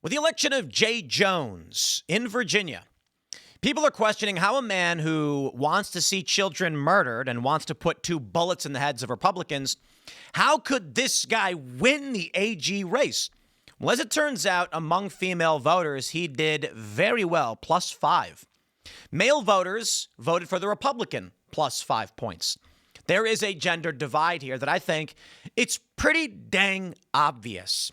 With the election of Jay Jones in Virginia, people are questioning how a man who wants to see children murdered and wants to put two bullets in the heads of Republicans, how could this guy win the AG race? Well, as it turns out, among female voters, he did very well, +5. Male voters voted for the Republican, +5 points. There is a gender divide here that I think it's pretty dang obvious.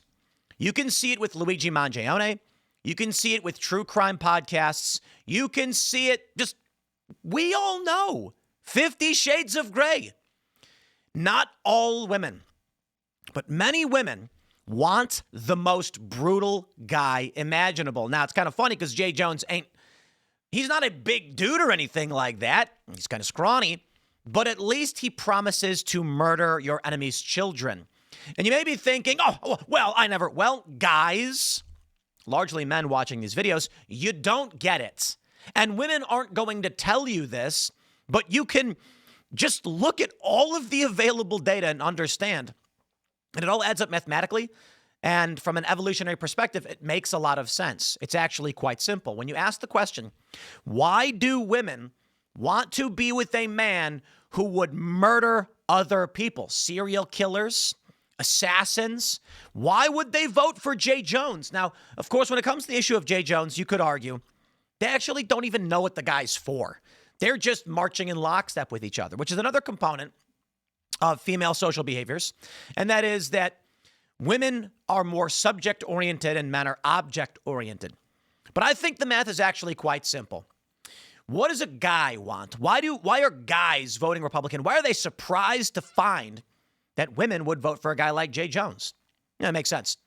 You can see it with Luigi Mangione. You can see it with true crime podcasts. You can see it we all know. 50 Shades of Grey. Not all women, but many women want the most brutal guy imaginable. Now, it's kind of funny because Jay Jones he's not a big dude or anything like that. He's kind of scrawny, but at least he promises to murder your enemy's children. And you may be thinking, well, guys, largely men watching these videos, you don't get it. And women aren't going to tell you this, but you can just look at all of the available data and understand. And it all adds up mathematically. And from an evolutionary perspective, it makes a lot of sense. It's actually quite simple. When you ask the question, why do women want to be with a man who would murder other people? Serial killers? Assassins? Why would they vote for Jay Jones? Now, of course, when it comes to the issue of Jay Jones, you could argue they actually don't even know what the guy's for. They're just marching in lockstep with each other, which is another component of female social behaviors. And that is that women are more subject-oriented and men are object-oriented. But I think the math is actually quite simple. What does a guy want? Why are guys voting Republican? Why are they surprised to find that women would vote for a guy like Jay Jones? Yeah, it makes sense.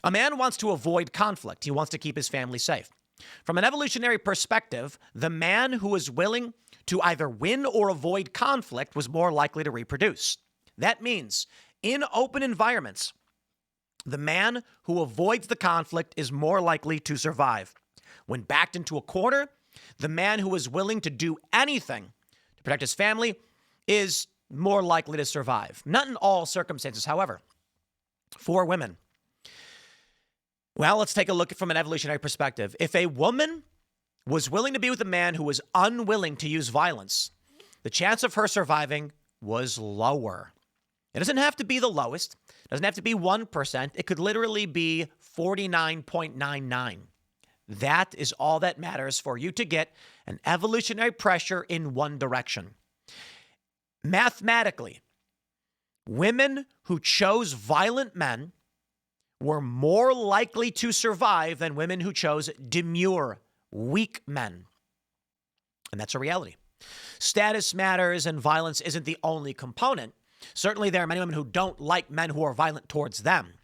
A man wants to avoid conflict. He wants to keep his family safe. From an evolutionary perspective, the man who was willing to either win or avoid conflict was more likely to reproduce. That means in open environments, the man who avoids the conflict is more likely to survive. When backed into a corner, the man who is willing to do anything to protect his family is more likely to survive. Not in all circumstances, however. For women, well, let's take a look from an evolutionary perspective. If a woman was willing to be with a man who was unwilling to use violence, the chance of her surviving was lower. It doesn't have to be the lowest. It doesn't have to be 1%. It could literally be 49.99. That is all that matters for you to get an evolutionary pressure in one direction. Mathematically, women who chose violent men were more likely to survive than women who chose demure, weak men. And that's a reality. Status matters and violence isn't the only component. Certainly, there are many women who don't like men who are violent towards them.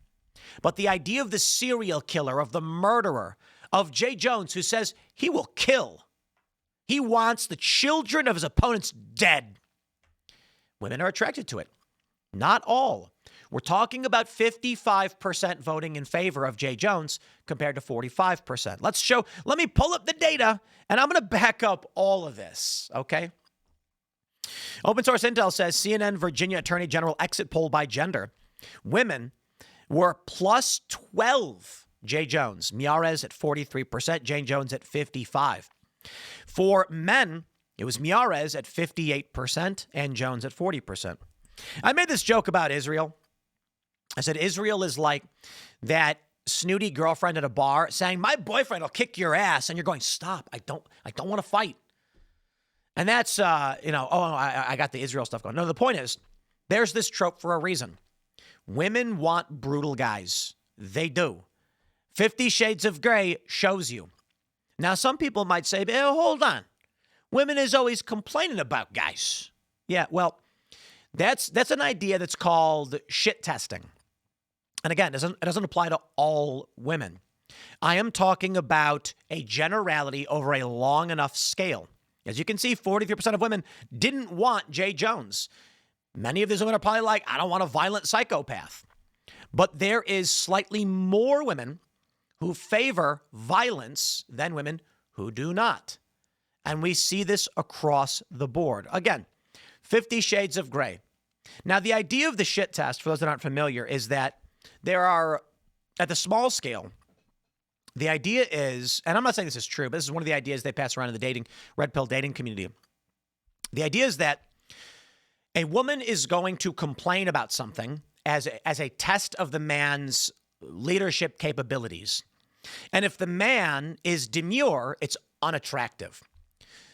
But the idea of the serial killer, of the murderer, of Jay Jones, who says he will kill, he wants the children of his opponents dead. Women are attracted to it. Not all. We're talking about 55% voting in favor of Jay Jones compared to 45%. Let me pull up the data, and I'm going to back up all of this, okay? Open source intel says CNN Virginia Attorney General exit poll by gender. Women were +12. Jay Jones, Miyares at 43%, Jay Jones at 55%. For men, it was Miyares at 58% and Jones at 40%. I made this joke about Israel. I said Israel is like that snooty girlfriend at a bar saying, "My boyfriend will kick your ass," and you're going, "Stop! I don't want to fight." And that's I got the Israel stuff going. No, the point is, there's this trope for a reason. Women want brutal guys. They do. 50 Shades of Grey shows you. Now, some people might say, hold on. Women is always complaining about guys. Yeah, well, that's an idea that's called shit testing. And again, it doesn't apply to all women. I am talking about a generality over a long enough scale. As you can see, 43% of women didn't want Jay Jones. Many of these women are probably like, I don't want a violent psychopath. But there is slightly more women who favor violence than women who do not. And we see this across the board. Again, 50 Shades of Grey. Now, the idea of the shit test, for those that aren't familiar, is that there are, at the small scale, The idea is, and I'm not saying this is true, but this is one of the ideas they pass around in the red pill dating community. The idea is that a woman is going to complain about something as a test of the man's leadership capabilities. And if the man is demure, it's unattractive.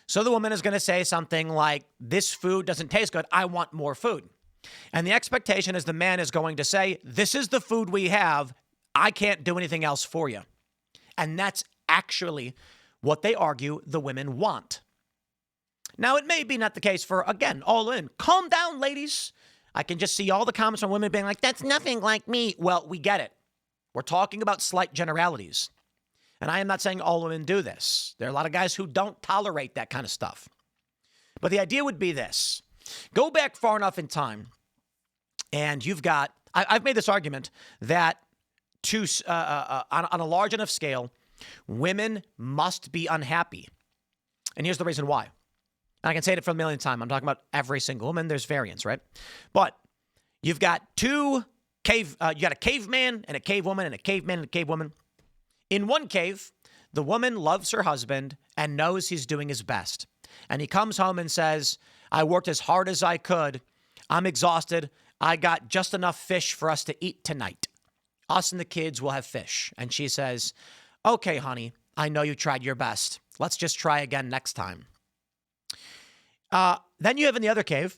So the woman is going to say something like, this food doesn't taste good. I want more food. And the expectation is the man is going to say, this is the food we have. I can't do anything else for you. And that's actually what they argue the women want. Now, it may be not the case for, again, all in. Calm down, ladies. I can just see all the comments from women being like, that's nothing like me. Well, we get it. We're talking about slight generalities. And I am not saying all women do this. There are a lot of guys who don't tolerate that kind of stuff. But the idea would be this. Go back far enough in time, and you've got, I've made this argument that on a large enough scale, women must be unhappy. And here's the reason why. And I can say it for a million times. I'm talking about every single woman. There's variance, right? But you've got you got a caveman and a cavewoman and a caveman and a cavewoman. In one cave, the woman loves her husband and knows he's doing his best. And he comes home and says, I worked as hard as I could. I'm exhausted. I got just enough fish for us to eat tonight. Us and the kids will have fish. And she says, okay, honey, I know you tried your best. Let's just try again next time. Then you have in the other cave,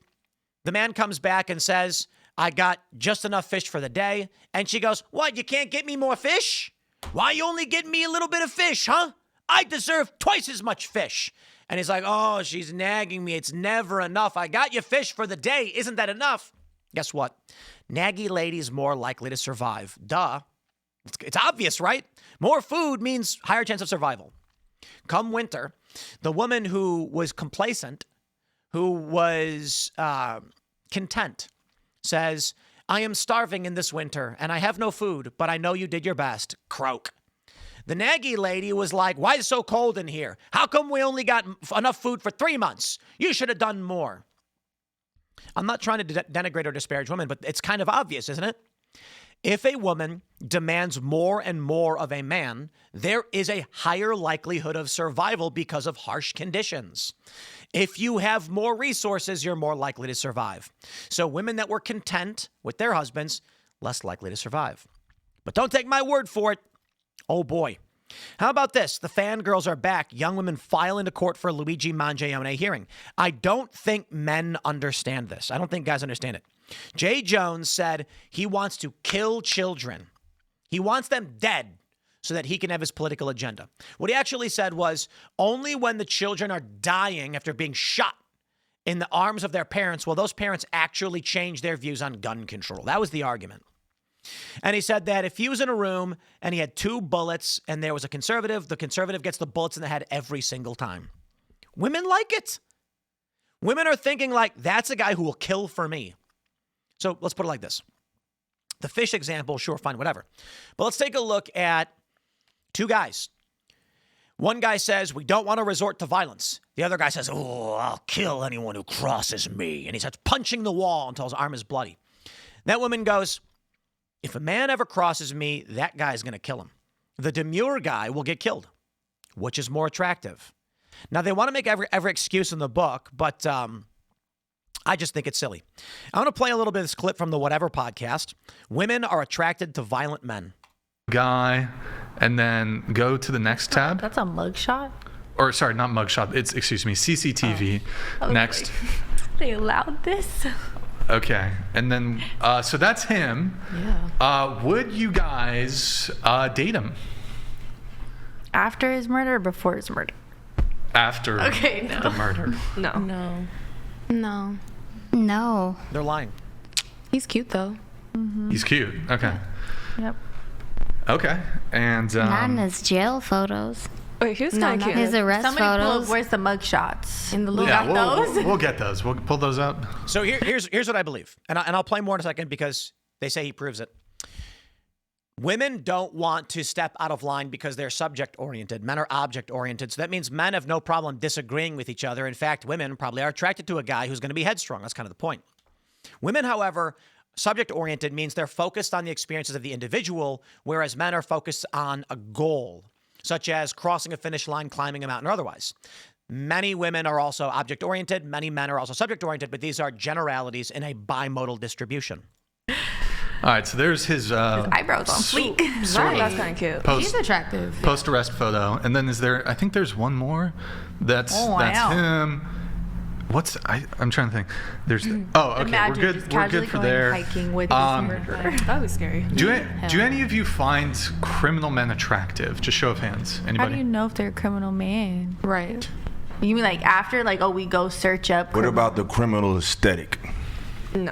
the man comes back and says, I got just enough fish for the day. And she goes, what, you can't get me more fish? Why you only getting me a little bit of fish, huh? I deserve twice as much fish. And he's like, oh, she's nagging me. It's never enough. I got you fish for the day. Isn't that enough? Guess what? Naggy lady's more likely to survive. Duh. It's obvious, right? More food means higher chance of survival. Come winter, the woman who was complacent, who was content, says, I am starving in this winter and I have no food, but I know you did your best. Croak. The naggy lady was like, why is it so cold in here? How come we only got enough food for 3 months? You should have done more. I'm not trying to denigrate or disparage women, but it's kind of obvious, isn't it? If a woman demands more and more of a man, there is a higher likelihood of survival because of harsh conditions. If you have more resources, you're more likely to survive. So women that were content with their husbands, less likely to survive. But don't take my word for it. Oh boy. How about this? The fangirls are back. Young women file into court for Luigi Mangione hearing. I don't think men understand this. I don't think guys understand it. Jay Jones said he wants to kill children. He wants them dead so that he can have his political agenda. What he actually said was only when the children are dying after being shot in the arms of their parents will those parents actually change their views on gun control. That was the argument. And he said that if he was in a room and he had 2 bullets and there was a conservative, the conservative gets the bullets in the head every single time. Women like it. Women are thinking like, that's a guy who will kill for me. So let's put it like this. The fish example, sure, fine, whatever. But let's take a look at 2 guys. One guy says, we don't want to resort to violence. The other guy says, oh, I'll kill anyone who crosses me. And he starts punching the wall until his arm is bloody. That woman goes, if a man ever crosses me, that guy's going to kill him. The demure guy will get killed. Which is more attractive? Now, they want to make every excuse in the book, but I just think it's silly. I want to play a little bit of this clip from the Whatever podcast. Women are attracted to violent men. Guy, and then go to the next tab. That's a mugshot? Or sorry, not mugshot. It's, excuse me, CCTV. Oh. Next. They allowed this? Okay. And then, so that's him. Yeah. Would you guys date him? After his murder or before his murder? After no. the murder. No. No. No. No. They're lying. He's cute, though. Mm-hmm. He's cute. Okay. Yep. Okay. And Not in his jail photos. Wait, he was No, kind of not cute. His arrest Somebody pull photos. up, where's the mugshots? In the little yeah, those? we'll get those. We'll pull those up. So here's what I believe. And I'll play more in a second because they say he proves it. Women don't want to step out of line because they're subject-oriented. Men are object-oriented. So that means men have no problem disagreeing with each other. In fact, women probably are attracted to a guy who's going to be headstrong. That's kind of the point. Women, however, subject-oriented means they're focused on the experiences of the individual, whereas men are focused on a goal. such as crossing a finish line, climbing a mountain, or otherwise. Many women are also object-oriented. Many men are also subject-oriented, but these are generalities in a bimodal distribution. All right, so there's his Eyebrows on fleek. sort That's of kind of cute. He's attractive. post-arrest photo, and then I think there's one more. That's wow. him. I'm trying to think. There's okay, Imagine we're just good. We're casually good for going there. hiking with That would be scary. Do any of you find criminal men attractive? Just show of hands. How Anybody? do you know if they're a criminal man? Right. You mean like after, like, oh, we go search up? What about the criminal aesthetic? No.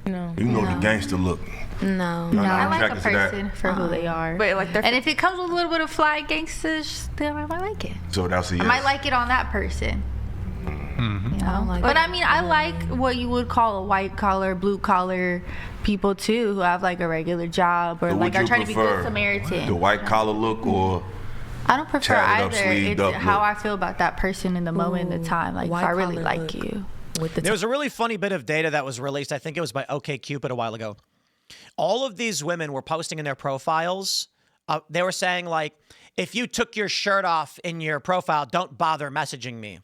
No. You know the gangster look. No. No. I like a attracted to that. person for who they are. But like they're And if it comes with a little bit of fly gangsters, then I might like it. So that's a yes. I might like it on that person. You know? I don't like But that. I mean, I like what you would call a white collar, blue collar people too, who have like a regular job or So like would are you trying to be prefer good Samaritan. the white collar look or I don't prefer tatted up, either. sleeved It's up how look? I feel about that person in the moment in the time. Like if I really White-collar like look. you. With the There was a really funny bit of data that was released. I think it was by OkCupid a while ago. All of these women were posting in their profiles. They were saying, like, if you took your shirt off in your profile, don't bother messaging me.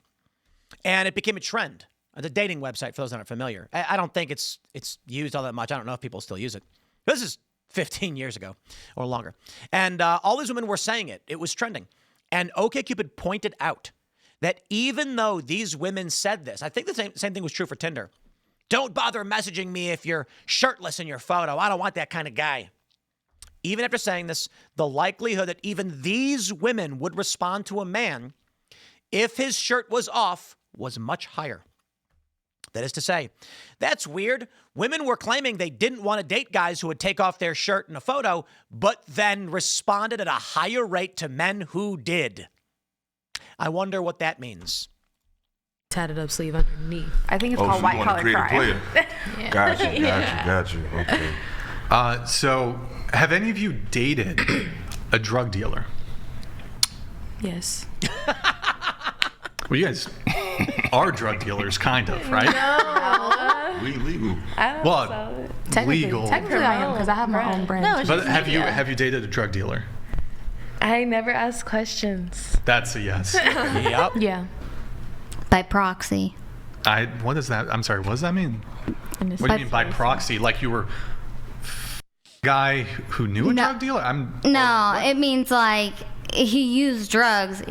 And it became a trend. The dating website, for those that aren't familiar. I don't think it's used all that much. I don't know if people still use it. This is 15 years ago or longer. And all these women were saying it. It was trending. And OkCupid pointed out that even though these women said this, I think the same thing was true for Tinder. Don't bother messaging me if you're shirtless in your photo. I don't want that kind of guy. Even after saying this, the likelihood that even these women would respond to a man if his shirt was off was much higher. That is to say, that's weird. Women were claiming they didn't want to date guys who would take off their shirt in a photo, but then responded at a higher rate to men who did. I wonder what that means. tatted up sleeve underneath. I think it's so called you white want to collar create a crime. player? Got you. Okay. So, have any of you dated a drug dealer? Yes. Well, you guys are drug dealers, kind of, right? We legal. Well, legal. Technically I am because I have my own brand. No, it's But just have you dated a drug dealer? I never ask questions. That's a yes. Yep. Yeah. By proxy. What is that? I'm sorry. What does that mean? in this What do you mean by proxy? Like you were guy who knew a No. drug dealer? No, it means like he used drugs.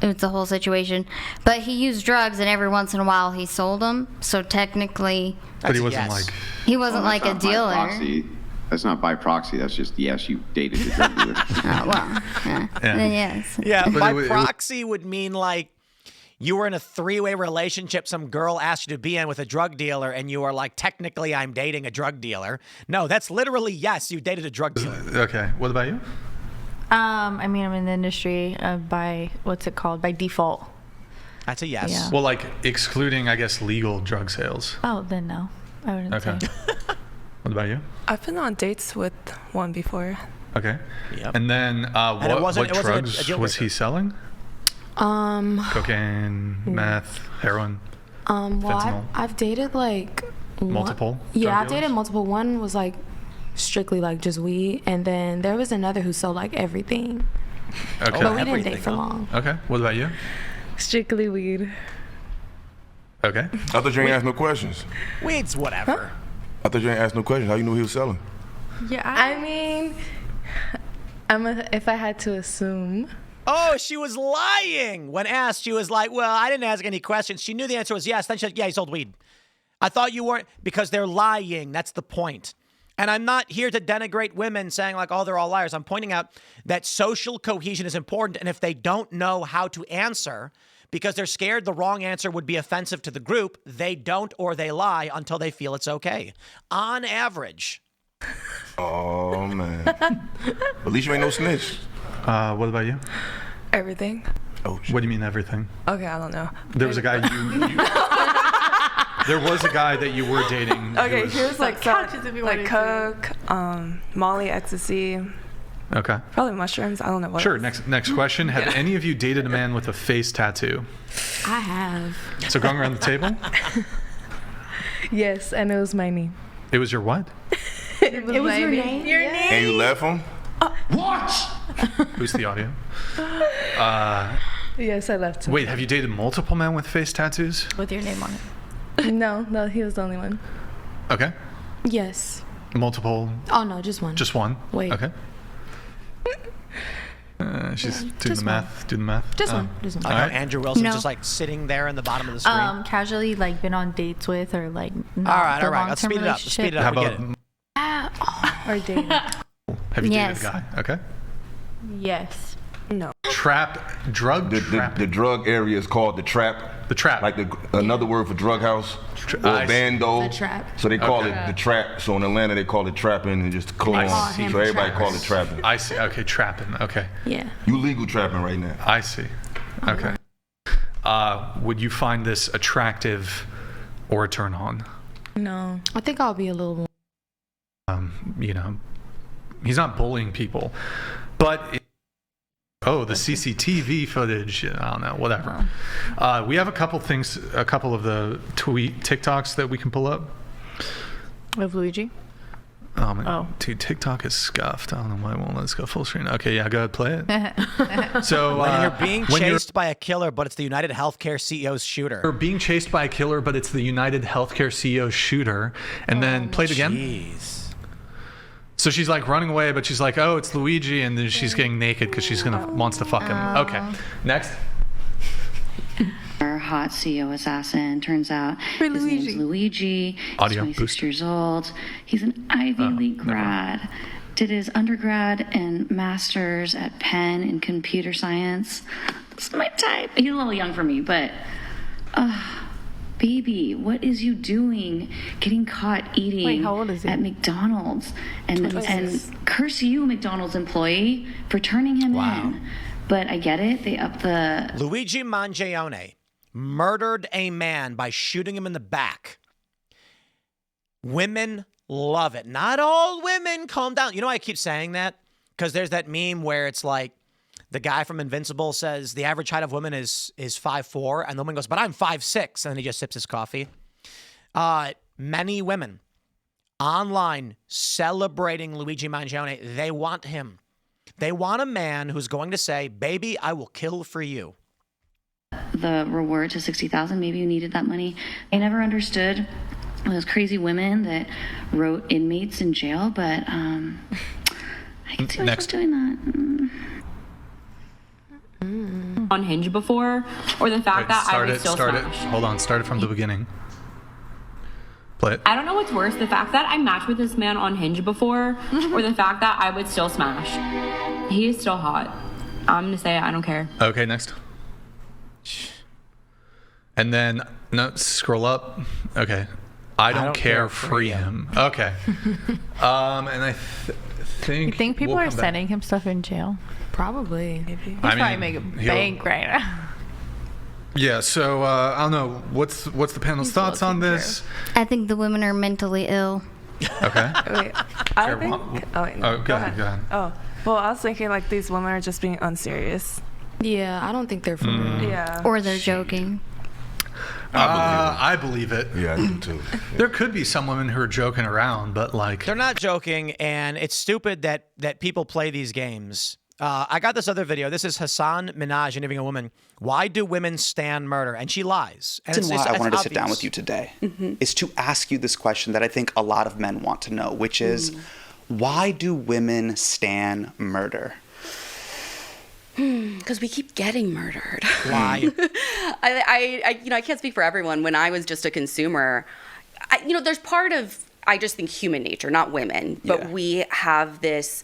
It's a whole situation. But he used drugs, and every once in a while he sold them. So technically, But he That's a wasn't yes. like. he wasn't Well, like a that's not by dealer. proxy. That's not by proxy. That's just yes, you dated the drug dealer. Oh, well, yeah. Then yes. Yeah, But by it proxy would mean like you were in a three-way relationship some girl asked you to be in with a drug dealer, and you are like, technically, I'm dating a drug dealer. No, that's literally yes, you dated a drug dealer. Okay. What about you? I mean, I'm in the industry by what's it called? By default. That's a yes. Yeah. Well, like excluding, I guess, legal drug sales. Oh, then no. I wouldn't Okay. say. What about you? I've been on dates with one before. Okay. Yep. And then it what wasn't a drugs deal was breaker. he selling? Cocaine, meth, heroin, Well, fentanyl. I've dated like Multiple Yeah, drug I've dated dealers? multiple. One was like strictly like just weed, and then there was another who sold like everything. Okay. But we didn't Everything, date for huh? long. Okay. What about you? Strictly weed. Okay. I thought you ain't asked no questions. Weeds, whatever. I thought you ain't asked no questions. How you knew he was selling? Yeah, I mean, if I had to assume. Oh, she was lying. When asked, she was like, well, I didn't ask any questions. She knew the answer was yes. Then she said, yeah, he sold weed. I thought you weren't, because they're lying. That's the point. And I'm not here to denigrate women saying like, oh, they're all liars. I'm pointing out that social cohesion is important. And if they don't know how to answer because they're scared the wrong answer would be offensive to the group, they don't or they lie until they feel it's okay. On average. Oh man. At least you ain't no snitch. What about you? Everything. Oh shit. What do you mean everything? Okay, I don't know. There was a guy there was a guy that you were dating. who Okay, was- here's like couches if you like wanted coke, Molly, ecstasy, Okay. probably mushrooms. I don't know what. Sure. else. Next question. Have any of you dated a man with a face tattoo? I have. So going around the table, Yes, and it was my name. it was your what? It was your name? Your name? And you left him? Boost the audio. Yes, I left him. Wait, have you dated multiple men with face tattoos? With your name on it. No, he was the only one. Okay. Yes. Multiple. Oh no, just one. Just one. Wait. Okay. She's doing just the math. Doing the math. Just one. Just one. Like All how right. Andrew Wilson's No. just like sitting there in the bottom of the screen. Casually like been on dates with or like all not right. Let's speed it up. Let's speed it How up. We about get it. Or dating. have you Yes. dated a guy? Okay. Yes. No. Drug The trapping. drug area is called the trap. The trap. Like another word for drug house or I see. bando. The trap. So they call Okay. it the trap. So in Atlanta they call it trapping and just clone. I see. So everybody call it trapping. I see. Okay, trapping. Okay. Yeah. You legal trapping right now. I see. Okay. Would you find this attractive or a turn on? No. I think I'll be a little more. You know, he's not bullying people, but the CCTV footage. I don't know. Whatever. We have a couple of the TikToks that we can pull up. With Luigi? Oh my Oh. dude, TikTok is scuffed. I don't know why it won't let us go full screen. Okay, yeah, go ahead, play it. So When you're being when you're- chased by a killer, but it's the United Healthcare CEO's shooter. You're being chased by a killer, but it's the United Healthcare CEO shooter, and then play it again. Jeez. So she's like running away, but she's like, "Oh, it's Luigi," and then she's getting naked because she's wants to fuck him. Okay, next. Our hot CEO assassin. Turns out his name's Luigi. He's Audio 26 boost. years old. He's an Ivy League grad. Did his undergrad and master's at Penn in computer science. That's my type. He's a little young for me, but baby, what is you doing getting caught eating Wait, how old is he? at McDonald's? And curse you, McDonald's employee, for turning him in. But I get it. They up the Luigi Mangione murdered a man by shooting him in the back. Women love it. Not all women. Calm down. You know why I keep saying that? Because there's that meme where it's like the guy from Invincible says the average height of women is 5'4", and the woman goes, but I'm 5'6", and then he just sips his coffee. Many women online celebrating Luigi Mangione. They want him. They want a man who's going to say, baby, I will kill for you. the reward to $60,000. Maybe you needed that money. I never understood those crazy women that wrote inmates in jail, but I can see myself doing that. On Hinge before, or the fact that I would still smash. Hold on, start it from the beginning. Play it. I don't know what's worse, the fact that I matched with this man on Hinge before, or the fact that I would still smash. He is still hot. I'm gonna say it, I don't care. Okay, next. And then, no, scroll up. Okay. I don't care, free him. Okay. And I think. You think people we'll are come back. sending him stuff in jail? Probably. He's I probably mean, making he'll- bank right now. Yeah, so I don't know. What's the panel's thoughts on this? I think the women are mentally ill. Okay. Wait, I think. Oh, wait, no, Oh, go ahead, go ahead. Oh, well, I was thinking like these women are just being unserious. Yeah, I don't think they're for real. Yeah. Or they're joking. I believe it. Yeah, I do too. There could be some women who are joking around, but like They're not joking, and it's stupid that people play these games. I got this other video. This is Hassan Minaj interviewing a woman. Why do women stand murder? And she lies. And The reason why I wanted to sit down obvious. with you today is to ask you this question that I think a lot of men want to know, which is, why do women stand murder? Because we keep getting murdered. Why? I can't speak for everyone. When I was just a consumer, there's part of, I just think, human nature, not women, but we have this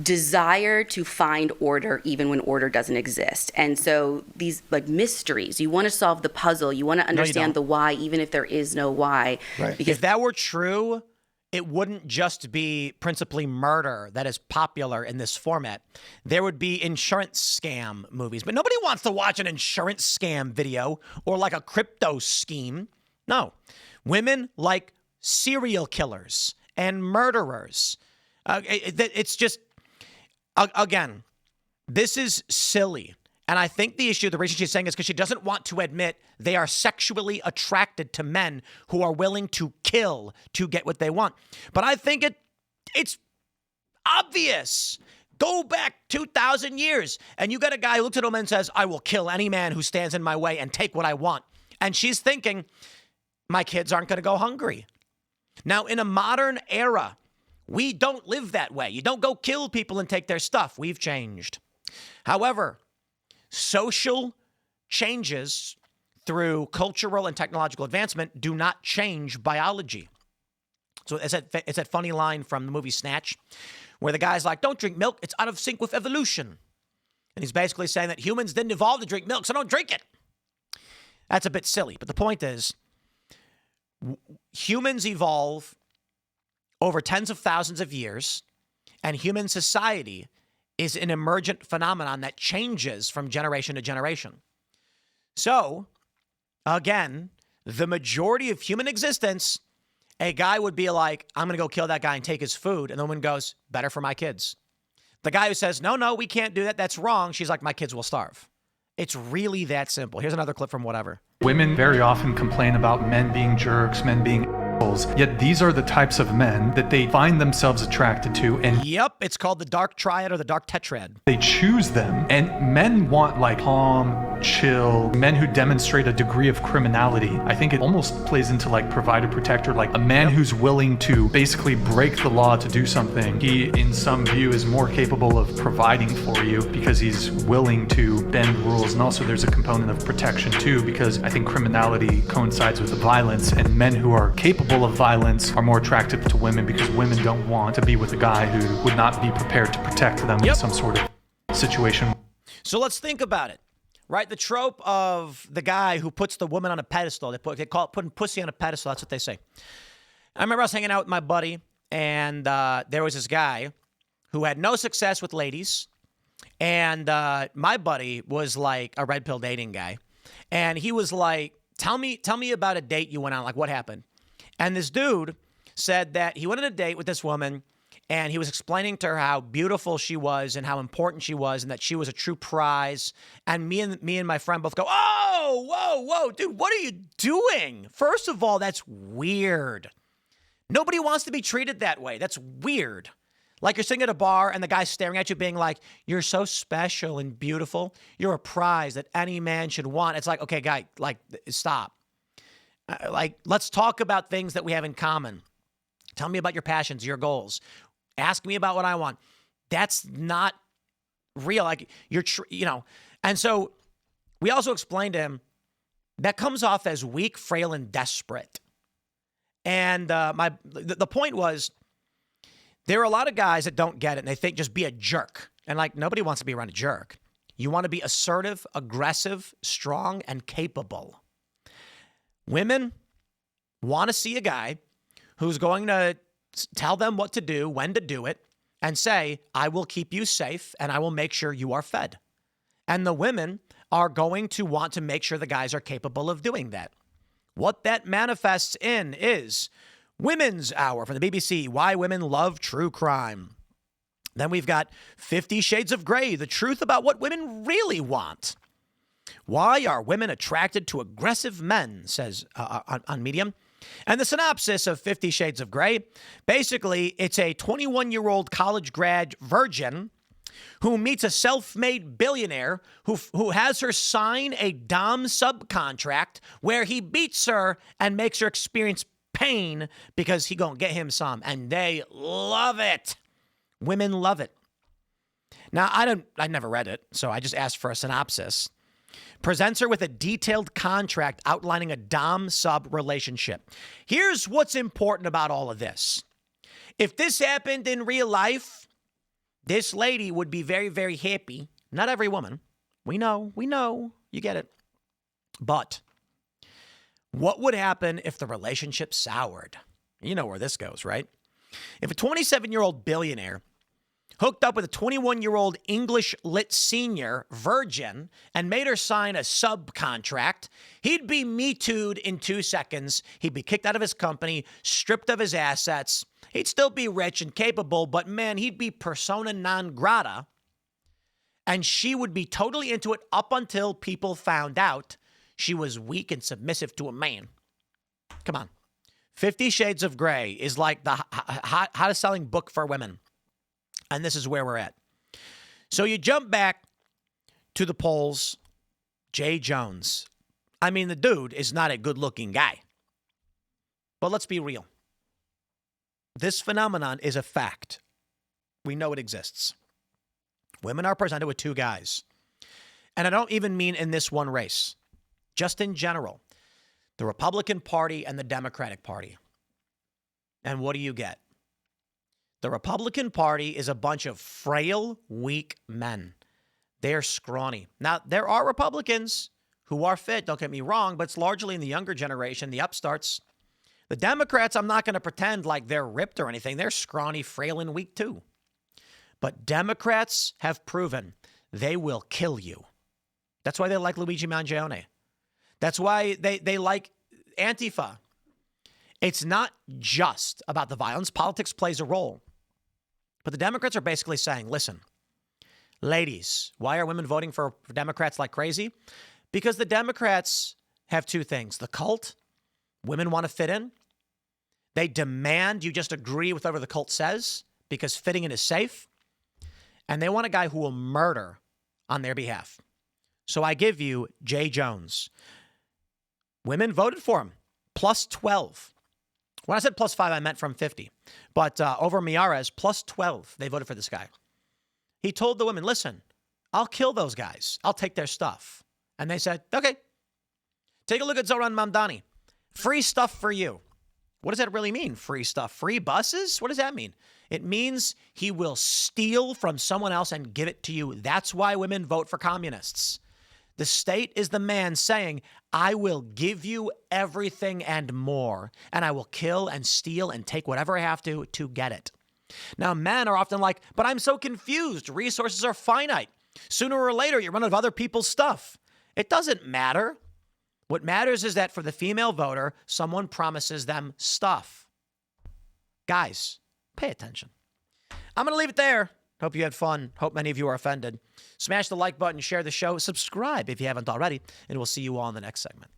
desire to find order even when order doesn't exist. And so these like mysteries, you want to solve the puzzle, you want to understand the why, even if there is no why. Right. If that were true, it wouldn't just be principally murder that is popular in this format. There would be insurance scam movies, but nobody wants to watch an insurance scam video or like a crypto scheme. No. Women like serial killers and murderers. It's just, again, this is silly. And I think the reason she's saying is because she doesn't want to admit they are sexually attracted to men who are willing to kill to get what they want. But I think it's obvious. Go back 2,000 years. And you got a guy who looks at a woman and says, I will kill any man who stands in my way and take what I want. And she's thinking, my kids aren't going to go hungry. Now, in a modern era, we don't live that way. You don't go kill people and take their stuff. We've changed. However, social changes through cultural and technological advancement do not change biology. So it's that funny line from the movie Snatch, where the guy's like, don't drink milk. It's out of sync with evolution. And he's basically saying that humans didn't evolve to drink milk, so don't drink it. That's a bit silly. But the point is, humans evolve over tens of thousands of years, and human society is an emergent phenomenon that changes from generation to generation. So, again, the majority of human existence, a guy would be like, I'm going to go kill that guy and take his food. And the woman goes, better for my kids. The guy who says, no, we can't do that. That's wrong. She's like, my kids will starve. It's really that simple. Here's another clip from whatever. Women very often complain about men being jerks, men being assholes, yet these are the types of men that they find themselves attracted to. And yep, it's called the dark triad or the dark tetrad. They choose them, and men want like calm, chill, men who demonstrate a degree of criminality. I think it almost plays into like provider protector, like a man who's willing to basically break the law to do something. He, in some view, is more capable of providing for you because he's willing to bend rules. And also there's a component of protection too, because I think criminality coincides with the violence, and men who are capable of violence are more attractive to women because women don't want to be with a guy who would not be prepared to protect them in some sort of situation. So let's think about it, right? The trope of the guy who puts the woman on a pedestal, they call it putting pussy on a pedestal. That's what they say. I remember I was hanging out with my buddy, and there was this guy who had no success with ladies. And my buddy was like a red pill dating guy. And he was like, tell me about a date you went on. Like, what happened? And this dude said that he went on a date with this woman, and he was explaining to her how beautiful she was and how important she was and that she was a true prize. And me and my friend both go, oh, whoa, dude, what are you doing? First of all, that's weird. Nobody wants to be treated that way. That's weird. Like you're sitting at a bar and the guy's staring at you being like, you're so special and beautiful. You're a prize that any man should want. It's like, okay, guy, like, stop. Like, let's talk about things that we have in common. Tell me about your passions, your goals. Ask me about what I want. That's not real. Like, and so we also explained to him that comes off as weak, frail, and desperate. And the point was, there are a lot of guys that don't get it, and they think just be a jerk. And like, nobody wants to be around a jerk. You want to be assertive, aggressive, strong, and capable. Women want to see a guy who's going to tell them what to do, when to do it, and say, I will keep you safe, and I will make sure you are fed. And the women are going to want to make sure the guys are capable of doing that. What that manifests in is Women's Hour from the BBC, Why Women Love True Crime. Then we've got 50 Shades of Grey, the truth about what women really want. Why are women attracted to aggressive men, says on Medium. And the synopsis of 50 Shades of Grey, basically, it's a 21-year-old college grad virgin who meets a self-made billionaire who has her sign a dom subcontract where he beats her and makes her experience pain because he gonna get him some, and they love it. Women love it. Now, I never read it, so I just asked for a synopsis. Presents her with a detailed contract outlining a dom-sub relationship. Here's what's important about all of this. If this happened in real life, this lady would be very, very happy. Not every woman. We know, you get it. But what would happen if the relationship soured? You know where this goes, right? If a 27-year-old billionaire hooked up with a 21-year-old English lit senior virgin and made her sign a subcontract, he'd be Me Too'd in 2 seconds. He'd be kicked out of his company, stripped of his assets. He'd still be rich and capable, but man, he'd be persona non grata. And she would be totally into it up until people found out she was weak and submissive to a man. Come on. 50 Shades of Grey is like the hottest selling book for women. And this is where we're at. So you jump back to the polls. Jay Jones. I mean, the dude is not a good-looking guy. But let's be real. This phenomenon is a fact. We know it exists. Women are presented with two guys. And I don't even mean in this one race. Just in general. The Republican Party and the Democratic Party. And what do you get? The Republican Party is a bunch of frail, weak men. They're scrawny. Now, there are Republicans who are fit, don't get me wrong, but it's largely in the younger generation, the upstarts. The Democrats, I'm not going to pretend like they're ripped or anything. They're scrawny, frail, and weak too. But Democrats have proven they will kill you. That's why they like Luigi Mangione. That's why they like Antifa. It's not just about the violence. Politics plays a role. But the Democrats are basically saying, listen, ladies, why are women voting for Democrats like crazy? Because the Democrats have two things. The cult, women want to fit in. They demand you just agree with whatever the cult says because fitting in is safe. And they want a guy who will murder on their behalf. So I give you Jay Jones. Women voted for him, plus 12. When I said plus 5, I meant from 50. But over Miyares, plus 12, they voted for this guy. He told the women, listen, I'll kill those guys. I'll take their stuff. And they said, okay. Take a look at Zoran Mamdani. Free stuff for you. What does that really mean, free stuff? Free buses? What does that mean? It means he will steal from someone else and give it to you. That's why women vote for communists. The state is the man saying, I will give you everything and more, and I will kill and steal and take whatever I have to get it. Now, men are often like, but I'm so confused. Resources are finite. Sooner or later, you run out of other people's stuff. It doesn't matter. What matters is that for the female voter, someone promises them stuff. Guys, pay attention. I'm going to leave it there. Hope you had fun. Hope many of you are offended. Smash the like button, share the show, subscribe if you haven't already, and we'll see you all in the next segment.